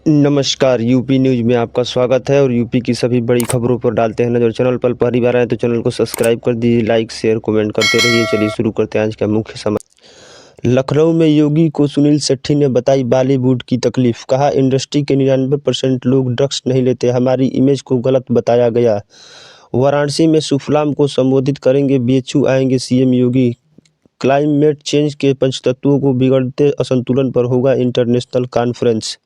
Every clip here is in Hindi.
नमस्कार, यूपी न्यूज़ में आपका स्वागत है और यूपी की सभी बड़ी खबरों पर डालते हैं नज़र। चैनल पर पहली बार आए तो चैनल को सब्सक्राइब कर दीजिए, लाइक शेयर कमेंट करते रहिए। चलिए शुरू करते हैं आज का मुख्य समाचार। लखनऊ में योगी को सुनील शेट्टी ने बताई बॉलीवुड की तकलीफ। कहा, इंडस्ट्री के 99% लोग ड्रग्स नहीं लेते, हमारी इमेज को गलत बताया गया। वाराणसी में सुफलाम को संबोधित करेंगे बीएचयू आएंगे सीएम योगी। क्लाइमेट चेंज के पंचतत्वों को बिगड़ते असंतुलन पर होगा international conference.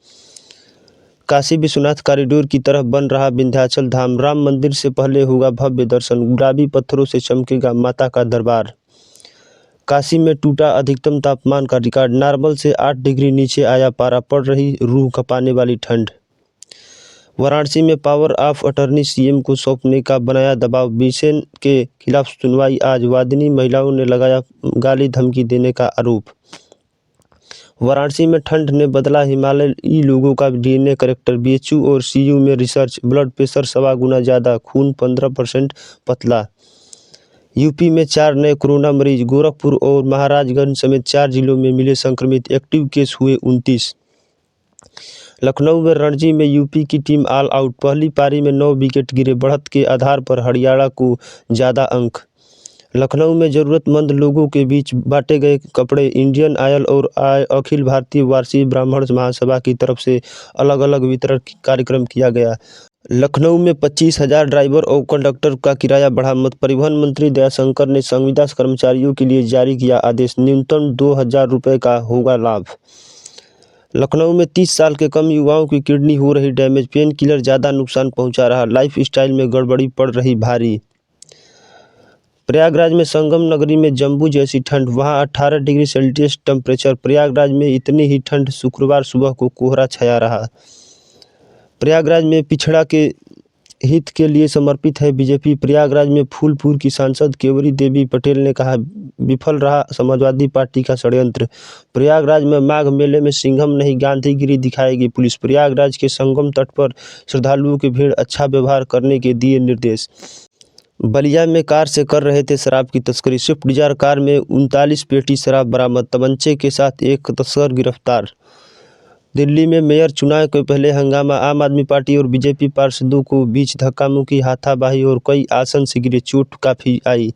Kashi Vishwanath corridor की तरह बन रहा विंध्याचल धाम। राम मंदिर से पहले होगा भव्य दर्शन। गुलाबी पत्थरों से चमकेगा माता का दरबार। काशी में टूटा अधिकतम तापमान का रिकॉर्ड। नॉर्मल से 8 डिग्री नीचे आया पारा। पड़ रही रूह कँपाने वाली ठंड। वाराणसी में पावर ऑफ अटर्नी सीएम को सौंपने का बनाया दबाव। बिसेन के खिलाफ सुनवाई आज। वादिनी महिलाओं ने लगाया गाली धमकी देने का आरोप। वाराणसी में ठंड ने बदला हिमालयी लोगों का डीएनए करैक्टर। बीएचयू और सीयू में रिसर्च। ब्लड प्रेशर 1.25 गुना ज़्यादा, खून 15% पतला। यूपी में 4 नए कोरोना मरीज। गोरखपुर और महाराजगंज समेत 4 जिलों में मिले संक्रमित। एक्टिव केस हुए 29। लखनऊ में रणजी में यूपी की टीम ऑल आउट। पहली पारी में 9 विकेट गिरे। बढ़त के आधार पर हरियाणा को ज़्यादा अंक। लखनऊ में ज़रूरतमंद लोगों के बीच बांटे गए कपड़े। इंडियन ऑयल और अखिल भारतीय वार्षिक ब्राह्मण महासभा की तरफ से अलग अलग वितरण कार्यक्रम किया गया। लखनऊ में 25,000 ड्राइवर और कंडक्टर का किराया बढ़ा। परिवहन मंत्री दयाशंकर ने संविदा कर्मचारियों के लिए जारी किया आदेश। न्यूनतम 2,000 रुपये का होगा लाभ। लखनऊ में 30 साल के कम युवाओं की किडनी हो रही डैमेज। पेन किलर ज़्यादा नुकसान पहुंचा रहा। लाइफ स्टाइल में गड़बड़ी पड़ रही भारी। प्रयागराज में संगम नगरी में जम्बू जैसी ठंड। वहां 18 डिग्री सेल्सियस टेम्परेचर। प्रयागराज में इतनी ही ठंड। शुक्रवार सुबह को कोहरा छाया रहा। प्रयागराज में पिछड़ा के हित के लिए समर्पित है बीजेपी। प्रयागराज में फूलपुर की सांसद केवरी देवी पटेल ने कहा, विफल रहा समाजवादी पार्टी का षड्यंत्र। प्रयागराज में माघ मेले में सिंघम नहीं गांधीगिरी दिखाएगी पुलिस। प्रयागराज के संगम तट पर श्रद्धालुओं की भीड़। अच्छा व्यवहार करने के दिए निर्देश। बलिया में कार से कर रहे थे शराब की तस्करी। स्विफ्ट डिजायर कार में 39 पेटी शराब बरामद। तमंचे के साथ एक तस्कर गिरफ्तार। दिल्ली में मेयर चुनाव के पहले हंगामा। आम आदमी पार्टी और बीजेपी पार्षदों को बीच धक्का-मुक्की, हाथापाई और कई आसन से गिरे। चोट काफ़ी आई।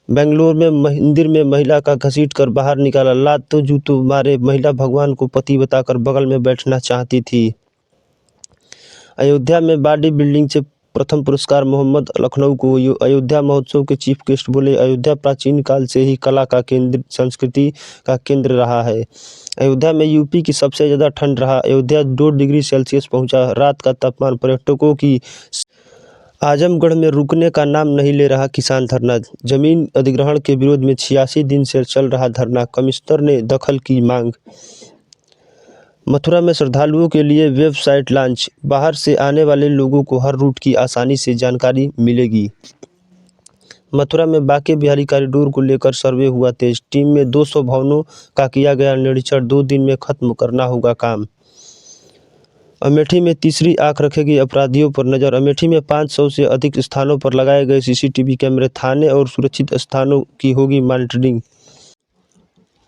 बेंगलुरु में मंदिर में महिला का घसीटकर बाहर निकाला। लातों जूतों मारे। महिला भगवान को पति बताकर बगल में बैठना चाहती थी। अयोध्या में बॉडी बिल्डिंग से प्रथम पुरस्कार मोहम्मद। लखनऊ को अयोध्या महोत्सव के चीफ गेस्ट बोले, अयोध्या प्राचीन काल से ही कला का केंद्र, संस्कृति का केंद्र रहा है। अयोध्या में यूपी की सबसे ज़्यादा ठंड रहा। अयोध्या 2 डिग्री सेल्सियस पहुंचा। रात का तापमान। पर्यटकों की। आजमगढ़ में रुकने का नाम नहीं ले रहा किसान धरना। जमीन अधिग्रहण के विरोध में 86 दिन से चल रहा धरना। कमिश्नर ने दखल की मांग। मथुरा में श्रद्धालुओं के लिए वेबसाइट लॉन्च। बाहर से आने वाले लोगों को हर रूट की आसानी से जानकारी मिलेगी। मथुरा में बांके बिहारी कॉरिडोर को लेकर सर्वे हुआ तेज। टीम में 200 भवनों का किया गया निरीक्षण। 2 दिन में खत्म करना होगा काम। अमेठी में तीसरी आंख रखेगी अपराधियों पर नज़र। अमेठी में 500 से अधिक स्थानों पर लगाए गए सीसीटीवी कैमरे। थाने और सुरक्षित स्थानों की होगी मॉनिटरिंग।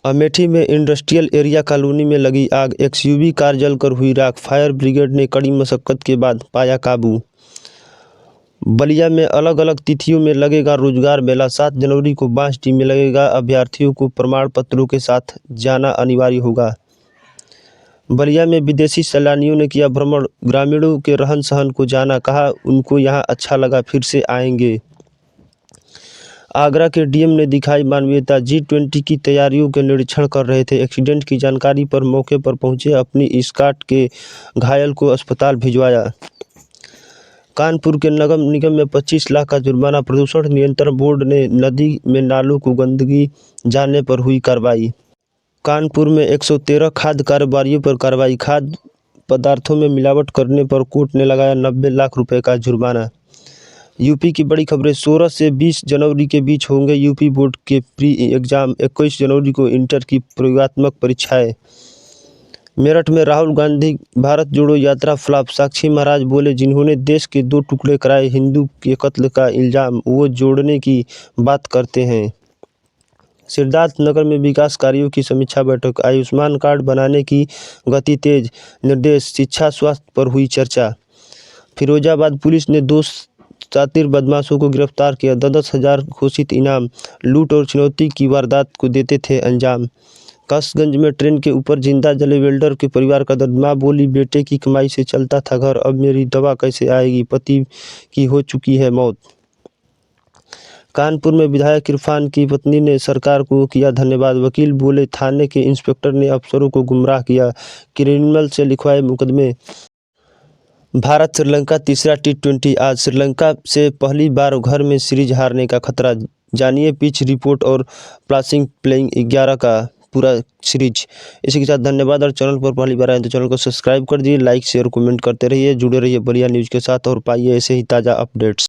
अमेठी में इंडस्ट्रियल एरिया कॉलोनी में लगी आग। एक्सयूवी कार जलकर हुई राख। फायर ब्रिगेड ने कड़ी मशक्कत के बाद पाया काबू। बलिया में अलग अलग तिथियों में लगेगा रोजगार मेला। 7 जनवरी को बांसडी में लगेगा। अभ्यर्थियों को प्रमाण पत्रों के साथ जाना अनिवार्य होगा। बलिया में विदेशी सैलानियों ने किया भ्रमण। ग्रामीणों के रहन सहन को जाना। कहा, उनको यहाँ अच्छा लगा, फिर से आएंगे। आगरा के डीएम ने दिखाई मानवीयता। G20 की तैयारियों के निरीक्षण कर रहे थे। एक्सीडेंट की जानकारी पर मौके पर पहुंचे। अपनी स्कॉट के घायल को अस्पताल भिजवाया। कानपुर के नगर निगम में 25 लाख का जुर्माना। प्रदूषण नियंत्रण बोर्ड ने नदी में नालों को गंदगी जाने पर हुई कार्रवाई। कानपुर में 113 खाद्य कारोबारियों पर कार्रवाई। खाद्य पदार्थों में मिलावट करने पर कोर्ट ने लगाया 90 लाख रुपए का जुर्माना। यूपी की बड़ी खबरें। 16 से 20 जनवरी के बीच होंगे यूपी बोर्ड के प्री एग्जाम। 21 जनवरी को इंटर की प्रयोगात्मक परीक्षाएं। मेरठ में राहुल गांधी भारत जोड़ो यात्रा फ्लॉप। साक्षी महाराज बोले, जिन्होंने देश के 2 टुकड़े कराए, हिंदू के कत्ल का इल्ज़ाम वो जोड़ने की बात करते हैं। सिद्धार्थनगर में विकास कार्यों की समीक्षा बैठक। आयुष्मान कार्ड बनाने की गति तेज, निर्देश। शिक्षा स्वास्थ्य पर हुई चर्चा। फिरोजाबाद पुलिस ने 2 शातिर बदमाशों को गिरफ्तार किया। 10,000 घोषित इनाम। लूट और चुनौती की वारदात को देते थे अंजाम। कासगंज में ट्रेन के ऊपर जिंदा जले वेल्डर के परिवार का दर्द। मां बोली, बेटे की कमाई से चलता था घर, अब मेरी दवा कैसे आएगी, पति की हो चुकी है मौत। कानपुर में विधायक इरफान की पत्नी ने सरकार को किया धन्यवाद। वकील बोले, थाने के इंस्पेक्टर ने अफसरों को गुमराह किया, क्रिमिनल से लिखवाए मुकदमे। भारत श्रीलंका तीसरा T20 आज। श्रीलंका से पहली बार घर में सीरीज हारने का खतरा। जानिए पिच रिपोर्ट और पासिंग प्लेइंग 11 का पूरा सीरीज। इसी के साथ धन्यवाद। और चैनल पर पहली बार आए तो चैनल को सब्सक्राइब कर दीजिए, लाइक शेयर कमेंट करते रहिए, जुड़े रहिए बढ़िया न्यूज़ के साथ और पाइए ऐसे ही ताज़ा अपडेट्स।